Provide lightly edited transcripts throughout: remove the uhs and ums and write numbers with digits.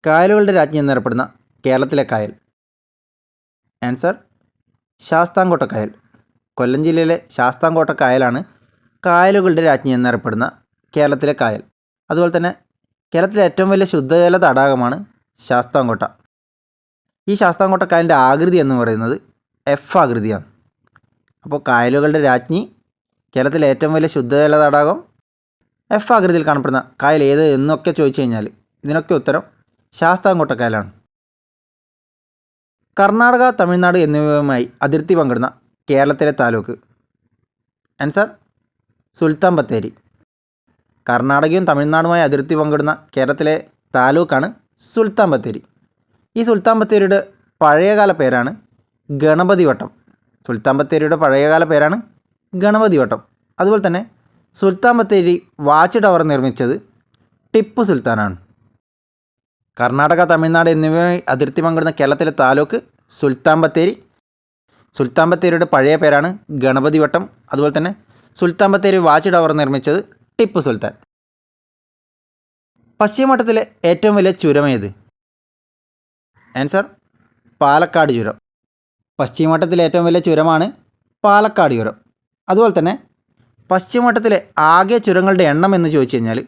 കായലുകളുടെ രാജ്ഞി എന്നറിയപ്പെടുന്ന കേരളത്തിലെ കായൽ. ആൻസർ ശാസ്താംകോട്ട കായൽ. കൊല്ലം ജില്ലയിലെ ശാസ്താംകോട്ട കായലാണ് കായലുകളുടെ രാജ്ഞി എന്നറിയപ്പെടുന്ന കേരളത്തിലെ കായൽ. അതുപോലെ തന്നെ കേരളത്തിലെ ഏറ്റവും വലിയ ശുദ്ധജല തടാകമാണ് ശാസ്താംകോട്ട. ഈ ശാസ്താംകോട്ട കായലിൻ്റെ ആകൃതി എന്ന് പറയുന്നത് എഫ് ആകൃതിയാണ്. അപ്പോൾ കായലുകളുടെ രാജ്ഞി, കേരളത്തിലെ ഏറ്റവും വലിയ ശുദ്ധജല തടാകം, എഫ് ആകൃതിയിൽ കാണപ്പെടുന്ന കായൽ ഏത് എന്നൊക്കെ ചോദിച്ചു കഴിഞ്ഞാൽ ഇതിനൊക്കെ ഉത്തരം ശാസ്താംകോട്ട കായലാണ്. കർണാടക, തമിഴ്നാട് എന്നിവയുമായി അതിർത്തി പങ്കിടുന്ന കേരളത്തിലെ താലൂക്ക്. ആൻസർ സുൽത്താൻ ബത്തേരി. കർണാടകയും തമിഴ്നാടുമായി അതിർത്തി പങ്കിടുന്ന കേരളത്തിലെ താലൂക്കാണ് സുൽത്താൻ ബത്തേരി. ഈ സുൽത്താൻ ബത്തേരിയുടെ പഴയകാല പേരാണ് ഗണപതി വട്ടം. സുൽത്താൻ ബത്തേരിയുടെ പഴയകാല പേരാണ് ഗണപതി വട്ടം. അതുപോലെ തന്നെ സുൽത്താൻ ബത്തേരി വാച്ച് ടവർ നിർമ്മിച്ചത് ടിപ്പു സുൽത്താനാണ്. കർണാടക, തമിഴ്നാട് എന്നിവയുമായി അതിർത്തി പങ്കിടുന്ന കേരളത്തിലെ താലൂക്ക് സുൽത്താൻ ബത്തേരി. സുൽത്താൻ ബത്തേരിയുടെ പഴയ പേരാണ് ഗണപതി വട്ടം. അതുപോലെ തന്നെ സുൽത്താൻ ബത്തേരി വാച്ച് ടവർ നിർമ്മിച്ചത് ടിപ്പു സുൽത്താൻ. പശ്ചിമഘട്ടത്തിലെ ഏറ്റവും വലിയ ചുരം ഏത്? ആൻസർ പാലക്കാട് ചുരം. പശ്ചിമഘട്ടത്തിലെ ഏറ്റവും വലിയ ചുരമാണ് പാലക്കാട് ചുരം. അതുപോലെ തന്നെ പശ്ചിമഘട്ടത്തിലെ ആകെ ചുരങ്ങളുടെ എണ്ണം എന്ന് ചോദിച്ചു കഴിഞ്ഞാൽ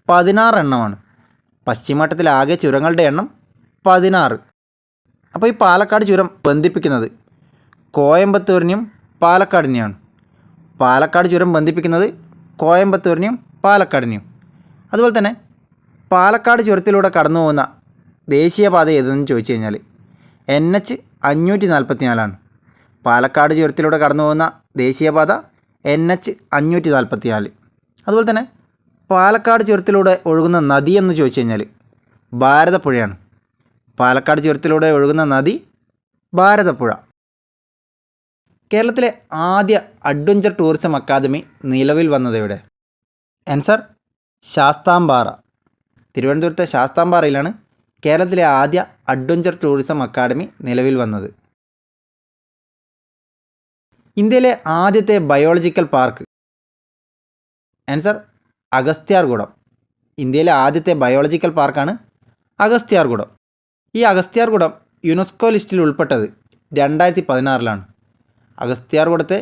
16 എണ്ണമാണ്. പശ്ചിമഘട്ടത്തിലെ ആകെ ചുരങ്ങളുടെ എണ്ണം 16. അപ്പോൾ ഈ പാലക്കാട് ചുരം ബന്ധിപ്പിക്കുന്നത് കോയമ്പത്തൂരിനെയും പാലക്കാടിനെയാണ്. പാലക്കാട് ചുരം ബന്ധിപ്പിക്കുന്നത് കോയമ്പത്തൂരിനെയും പാലക്കാടിനെയും. അതുപോലെ തന്നെ പാലക്കാട് ചുരത്തിലൂടെ കടന്നു പോകുന്ന ദേശീയപാത ഏതെന്ന് ചോദിച്ചു കഴിഞ്ഞാൽ NH 544. പാലക്കാട് ചുരത്തിലൂടെ കടന്നു പോകുന്ന ദേശീയപാത NH 544. അതുപോലെ തന്നെ പാലക്കാട് ചുരത്തിലൂടെ ഒഴുകുന്ന നദി എന്ന് ചോദിച്ചു കഴിഞ്ഞാൽ ഭാരതപ്പുഴയാണ്. പാലക്കാട് ചുരത്തിലൂടെ ഒഴുകുന്ന നദി ഭാരതപ്പുഴ. കേരളത്തിലെ ആദ്യ അഡ്വഞ്ചർ ടൂറിസം അക്കാദമി നിലവിൽ വന്നതെവിടെ? ആൻസർ ശാസ്താംപാറ. തിരുവനന്തപുരത്തെ ശാസ്താംപാറയിലാണ് കേരളത്തിലെ ആദ്യ അഡ്വഞ്ചർ ടൂറിസം അക്കാദമി നിലവിൽ വന്നത്. ഇന്ത്യയിലെ ആദ്യത്തെ ബയോളജിക്കൽ പാർക്ക്. ആൻസർ അഗസ്ത്യാർകൂടം. ഇന്ത്യയിലെ ആദ്യത്തെ ബയോളജിക്കൽ പാർക്കാണ് അഗസ്ത്യാർകൂടം. ഈ അഗസ്ത്യാർകൂടം യുനെസ്കോ ലിസ്റ്റിൽ ഉൾപ്പെട്ടത് 2016. അഗസ്ത്യാർകൂടത്തെ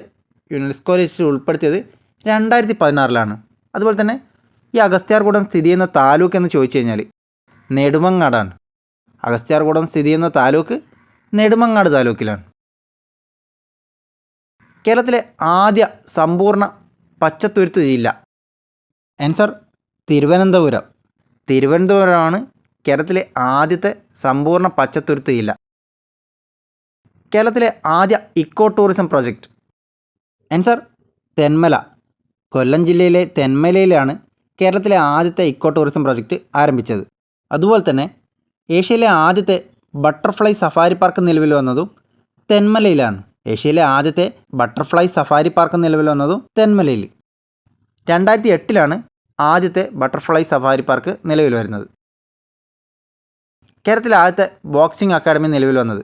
യുനെസ്കോ ലിസ്റ്റിൽ ഉൾപ്പെടുത്തിയത് 2016. അതുപോലെ തന്നെ ഈ അഗസ്ത്യാർകൂടം സ്ഥിതി ചെയ്യുന്ന താലൂക്ക് എന്ന് ചോദിച്ചു കഴിഞ്ഞാൽ നെടുമങ്ങാടാണ്. അഗസ്ത്യാർകൂടം സ്ഥിതി ചെയ്യുന്ന താലൂക്ക് നെടുമങ്ങാട് താലൂക്കിലാണ്. കേരളത്തിലെ ആദ്യ സമ്പൂർണ്ണ പച്ചത്തുരുത്ത് ജില്ല. ആൻസർ തിരുവനന്തപുരം. തിരുവനന്തപുരമാണ് കേരളത്തിലെ ആദ്യത്തെ സമ്പൂർണ്ണ പച്ചത്തുരുത്ത് ജില്ല. കേരളത്തിലെ ആദ്യ eco tourism project. Answer Thenmala. Kollam ജില്ലയിലെ തെന്മലയിലാണ് കേരളത്തിലെ ആദ്യത്തെ ഇക്കോ ടൂറിസം പ്രോജക്റ്റ് ആരംഭിച്ചത്. അതുപോലെ തന്നെ ഏഷ്യയിലെ ആദ്യത്തെ ബട്ടർഫ്ലൈ സഫാരി പാർക്ക് നിലവിൽ വന്നതും തെന്മലയിലാണ്. ഏഷ്യയിലെ ആദ്യത്തെ ബട്ടർഫ്ലൈ സഫാരി പാർക്ക് നിലവിൽ വന്നതും തെന്മലയിൽ. 2008 ആദ്യത്തെ ബട്ടർഫ്ലൈ സഫാരി പാർക്ക് നിലവിൽ വരുന്നത്. കേരളത്തിലെ ആദ്യത്തെ ബോക്സിംഗ് അക്കാദമി നിലവിൽ വന്നത്.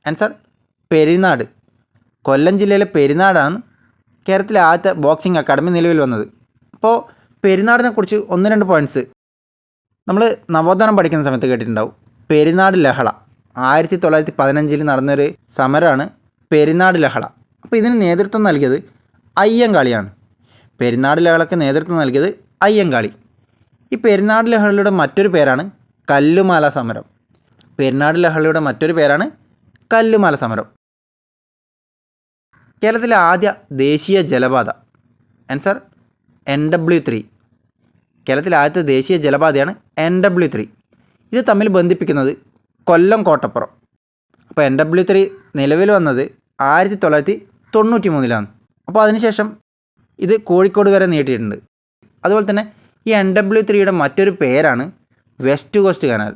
ആൻസർ പെരിനാട്. കൊല്ലം ജില്ലയിലെ പെരിനാടാണ് കേരളത്തിലെ ആദ്യത്തെ ബോക്സിംഗ് അക്കാദമി നിലവിൽ വന്നത്. അപ്പോൾ പെരിനാടിനെ കുറിച്ച് 1-2 പോയിൻറ്റ്സ് നമ്മൾ നവോത്ഥാനം പഠിക്കുന്ന സമയത്ത് കേട്ടിട്ടുണ്ടാവും. പെരിനാട് ലഹള 1915 നടന്നൊരു സമരമാണ് പെരിനാട് ലഹള. അപ്പോൾ ഇതിന് നേതൃത്വം നൽകിയത് അയ്യങ്കാളിയാണ്. പെരിനാട് ലഹളയ്ക്ക് നേതൃത്വം നൽകിയത് അയ്യങ്കാളി. ഈ പെരിനാട് ലഹളയുടെ മറ്റൊരു പേരാണ് കല്ലുമാല സമരം. പെരിനാട് ലഹളയുടെ മറ്റൊരു പേരാണ് കല്ലുമാല സമരം. കേരളത്തിലെ ആദ്യ ദേശീയ ജലപാത. Answer NW3. കേരളത്തിലെ ആദ്യത്തെ ദേശീയ ജലപാതയാണ് NW3. ഇത് തമ്മിൽ ബന്ധിപ്പിക്കുന്നത് കൊല്ലം കോട്ടപ്പുറം. അപ്പോൾ NW3 നിലവിൽ വന്നത് 1993. അപ്പോൾ അതിനുശേഷം ഇത് കോഴിക്കോട് വരെ നീട്ടിയിട്ടുണ്ട്. അതുപോലെ തന്നെ ഈ NW3യുടെ മറ്റൊരു പേരാണ് വെസ്റ്റ് കോസ്റ്റ് കനാൽ.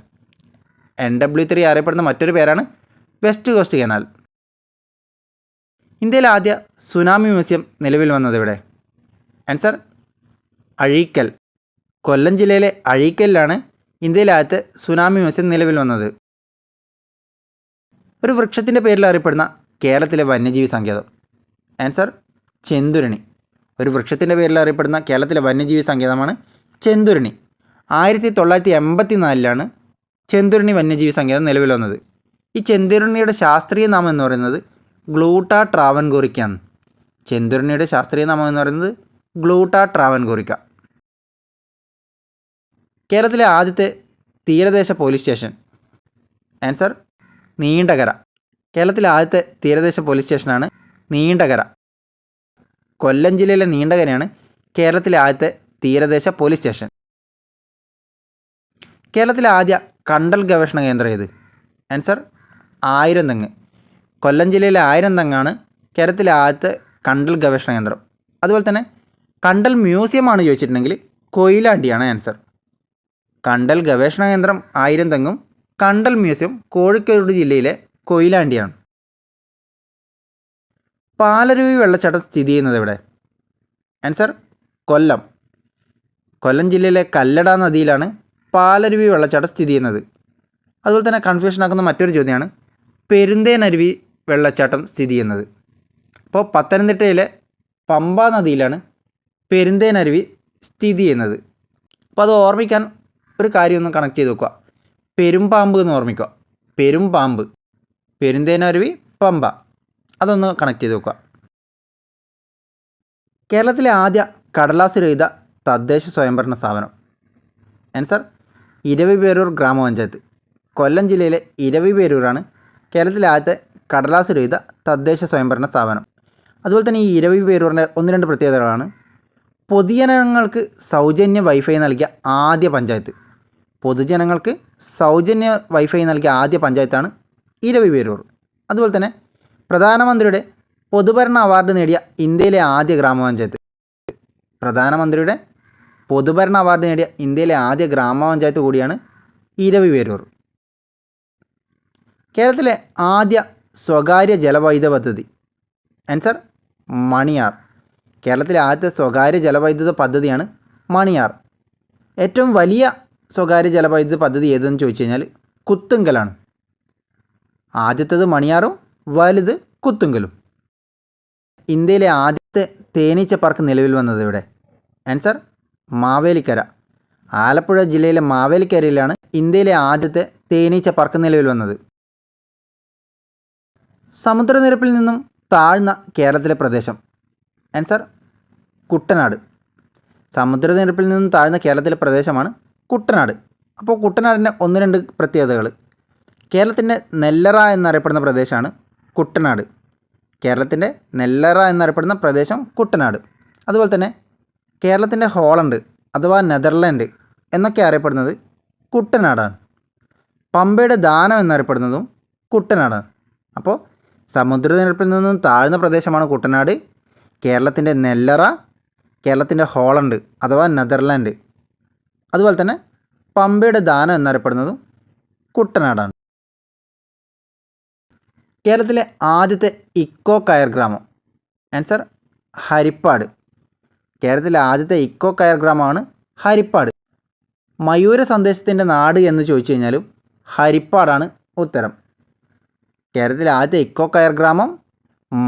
NW3 അറിയപ്പെടുന്ന മറ്റൊരു പേരാണ് വെസ്റ്റ് കോസ്റ്റ് കനാൽ. ഇന്ത്യയിലെ ആദ്യ സുനാമി മ്യൂസിയം നിലവിൽ വന്നത് എവിടെ? ആൻസർ അഴീക്കൽ. കൊല്ലം ജില്ലയിലെ അഴീക്കലിലാണ് ഇന്ത്യയിലെ ആദ്യത്തെ സുനാമി മ്യൂസിയം നിലവിൽ വന്നത്. ഒരു വൃക്ഷത്തിൻ്റെ പേരിൽ അറിയപ്പെടുന്ന കേരളത്തിലെ വന്യജീവി സങ്കേതം. ആൻസർ ചെന്തുരണി. ഒരു വൃക്ഷത്തിൻ്റെ പേരിൽ അറിയപ്പെടുന്ന കേരളത്തിലെ വന്യജീവി സങ്കേതമാണ് ചെന്തുരണി. 1984 ചെന്തുരുണി വന്യജീവി സങ്കേതം നിലവിൽ വന്നത്? ഈ ചെന്തുരുണിയുടെ ശാസ്ത്രീയ നാമം എന്ന് പറയുന്നത് ഗ്ലൂട്ട ട്രാവൻകൂറിക്കാണ്. ചെന്തുരുണിയുടെ ശാസ്ത്രീയ നാമം എന്ന് പറയുന്നത് ഗ്ലൂട്ട ട്രാവൻകൂറിക്ക. കേരളത്തിലെ ആദ്യത്തെ തീരദേശ പോലീസ് സ്റ്റേഷൻ? ആൻസർ നീണ്ടകര. കേരളത്തിലെ ആദ്യത്തെ തീരദേശ പോലീസ് സ്റ്റേഷനാണ് നീണ്ടകര. കൊല്ലം ജില്ലയിലെ നീണ്ടകരയാണ് കേരളത്തിലെ ആദ്യത്തെ തീരദേശ പോലീസ് സ്റ്റേഷൻ. കേരളത്തിലെ ആദ്യ കണ്ടൽ ഗവേഷണ കേന്ദ്രം ഏത്? ആൻസർ ആയിരംതെങ്ങ്. കൊല്ലം ജില്ലയിലെ ആയിരംതെങ്ങാണ് കേരളത്തിലെ ആദ്യത്തെ കണ്ടൽ ഗവേഷണ കേന്ദ്രം. അതുപോലെ തന്നെ കണ്ടൽ മ്യൂസിയമാണ് ചോദിച്ചിട്ടുണ്ടെങ്കിൽ കൊയിലാണ്ടിയാണ് ആൻസർ. കണ്ടൽ ഗവേഷണ കേന്ദ്രം ആയിരംതെങ്ങും കണ്ടൽ മ്യൂസിയം കോഴിക്കോട് ജില്ലയിലെ കൊയിലാണ്ടിയാണ്. പാലരുവി വെള്ളച്ചാട്ടം സ്ഥിതി ചെയ്യുന്നത് എവിടെ? ആൻസർ കൊല്ലം. കൊല്ലം ജില്ലയിലെ കല്ലട നദിയിലാണ് പാലരുവി വെള്ളച്ചാട്ടം സ്ഥിതി ചെയ്യുന്നത്. അതുപോലെ തന്നെ കൺഫ്യൂഷൻ ആക്കുന്ന മറ്റൊരു ചോദ്യമാണ് പെരുന്തേനരുവി വെള്ളച്ചാട്ടം സ്ഥിതി ചെയ്യുന്നത്. അപ്പോൾ പത്തനംതിട്ടയിലെ പമ്പ നദിയിലാണ് പെരുന്തേനരുവി സ്ഥിതി ചെയ്യുന്നത്. അപ്പോൾ അത് ഓർമ്മിക്കാൻ ഒരു കാര്യം ഒന്ന് കണക്ട് ചെയ്ത് വെക്കുക. പെരുമ്പാമ്പ് എന്ന് ഓർമ്മിക്കുക. പെരുമ്പാമ്പ്, പെരുന്തേനരുവി, പമ്പ, അതൊന്ന് കണക്ട് ചെയ്ത് വെക്കുക. കേരളത്തിലെ ആദ്യ കടലാസ് രഹിത തദ്ദേശ സ്വയംഭരണ സ്ഥാപനം? ആൻസർ ഇരവിപേരൂർ ഗ്രാമപഞ്ചായത്ത്. കൊല്ലം ജില്ലയിലെ ഇരവിപേരൂരാണ് കേരളത്തിലെ ആദ്യത്തെ കടലാസ് രഹിത തദ്ദേശ സ്വയംഭരണ സ്ഥാപനം. അതുപോലെ തന്നെ ഈ ഇരവിപേരൂരിൻ്റെ 1-2 പ്രത്യേകതകളാണ്. പൊതുജനങ്ങൾക്ക് സൗജന്യ വൈഫൈ നൽകിയ ആദ്യ പഞ്ചായത്ത്. പൊതുജനങ്ങൾക്ക് സൗജന്യ വൈഫൈ നൽകിയ ആദ്യ പഞ്ചായത്താണ് ഇരവിപേരൂർ. അതുപോലെ തന്നെ പ്രധാനമന്ത്രിയുടെ പൊതുഭരണ അവാർഡ് നേടിയ ഇന്ത്യയിലെ ആദ്യ ഗ്രാമപഞ്ചായത്ത്. പ്രധാനമന്ത്രിയുടെ പൊതുഭരണ അവാർഡ് നേടിയ ഇന്ത്യയിലെ ആദ്യ ഗ്രാമപഞ്ചായത്ത് കൂടിയാണ് ഇരവിപേരൂർ. കേരളത്തിലെ ആദ്യ സ്വകാര്യ ജലവൈദ്യുത പദ്ധതി? ആൻസർ മണിയാർ. കേരളത്തിലെ ആദ്യത്തെ സ്വകാര്യ ജലവൈദ്യുത പദ്ധതിയാണ് മണിയാർ. ഏറ്റവും വലിയ സ്വകാര്യ ജലവൈദ്യുത പദ്ധതി ഏതെന്ന് ചോദിച്ചു കഴിഞ്ഞാൽ കുത്തുങ്കലാണ്. ആദ്യത്തേത് മണിയാറും വലുത് കുത്തുങ്കലും. ഇന്ത്യയിലെ ആദ്യത്തെ തേനീച്ച പാർക്ക് നിലവിൽ വന്നത് ഇവിടെ? ആൻസർ മാവേലിക്കര. ആലപ്പുഴ ജില്ലയിലെ മാവേലിക്കരയിലാണ് ഇന്ത്യയിലെ ആദ്യത്തെ തേനീച്ച പാർക്ക് നിലവിൽ വന്നത്. സമുദ്രനിരപ്പിൽ നിന്നും താഴ്ന്ന കേരളത്തിലെ പ്രദേശം? ആൻസർ കുട്ടനാട്. സമുദ്രനിരപ്പിൽ നിന്നും താഴ്ന്ന കേരളത്തിലെ പ്രദേശമാണ് കുട്ടനാട്. അപ്പോൾ കുട്ടനാടിൻ്റെ 1-2 പ്രത്യേകതകൾ. കേരളത്തിൻ്റെ നെല്ലറ എന്നറിയപ്പെടുന്ന പ്രദേശമാണ് കുട്ടനാട്. കേരളത്തിൻ്റെ നെല്ലറ എന്നറിയപ്പെടുന്ന പ്രദേശം കുട്ടനാട്. അതുപോലെ തന്നെ കേരളത്തിൻ്റെ ഹോളണ്ട് അഥവാ നെതർലാൻഡ് എന്നൊക്കെ അറിയപ്പെടുന്നത് കുട്ടനാടാണ്. പമ്പയുടെ ദാനം എന്നറിയപ്പെടുന്നതും കുട്ടനാടാണ്. അപ്പോൾ സമുദ്രനിരപ്പിൽ നിന്നും താഴ്ന്ന പ്രദേശമാണ് കുട്ടനാട്. കേരളത്തിൻ്റെ നെല്ലറ, കേരളത്തിൻ്റെ ഹോളണ്ട് അഥവാ നെതർലാൻഡ്, അതുപോലെ തന്നെ പമ്പയുടെ ദാനം എന്നറിയപ്പെടുന്നതും കുട്ടനാടാണ്. കേരളത്തിലെ ആദ്യത്തെ ഇക്കോ കയർ ഗ്രാമം? ആൻസർ ഹരിപ്പാട്. കേരളത്തിലെ ആദ്യത്തെ ഇക്കോ കയർ ഗ്രാമമാണ് ഹരിപ്പാട്. മയൂര സന്ദേശത്തിൻ്റെ നാട് എന്ന് ചോദിച്ചു കഴിഞ്ഞാലും ഹരിപ്പാടാണ് ഉത്തരം. കേരളത്തിലെ ആദ്യത്തെ ഇക്കോ കയർ ഗ്രാമം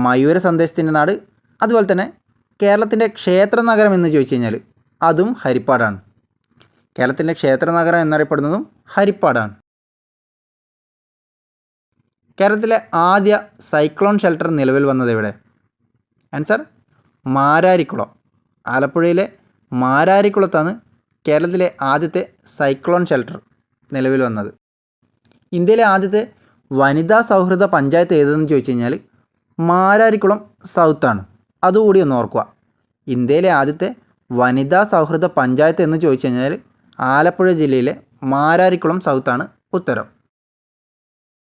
മയൂര സന്ദേശത്തിൻ്റെ നാട്. അതുപോലെ തന്നെ കേരളത്തിൻ്റെ ക്ഷേത്ര നഗരം എന്ന് ചോദിച്ചു കഴിഞ്ഞാൽ അതും ഹരിപ്പാടാണ്. കേരളത്തിൻ്റെ ക്ഷേത്ര നഗരം എന്നറിയപ്പെടുന്നതും ഹരിപ്പാടാണ്. കേരളത്തിലെ ആദ്യ സൈക്ലോൺ ഷെൽട്ടർ നിലവിൽ വന്നത് എവിടെ? ആൻസർ മാരാരിക്കുളം. ആലപ്പുഴയിലെ മാരാരിക്കുളത്താണ് കേരളത്തിലെ ആദ്യത്തെ സൈക്ലോൺ ഷെൽട്ടർ നിലവിൽ വന്നത്. ഇന്ത്യയിലെ ആദ്യത്തെ വനിതാ സൗഹൃദ പഞ്ചായത്ത് ഏതെന്ന് ചോദിച്ചു കഴിഞ്ഞാൽ മാരാരിക്കുളം സൗത്താണ്. അതുകൂടി ഒന്ന് ഓർക്കുക. ഇന്ത്യയിലെ ആദ്യത്തെ വനിതാ സൗഹൃദ പഞ്ചായത്ത് എന്ന് ചോദിച്ചു കഴിഞ്ഞാൽ ആലപ്പുഴ ജില്ലയിലെ മാരാരിക്കുളം സൗത്താണ് ഉത്തരം.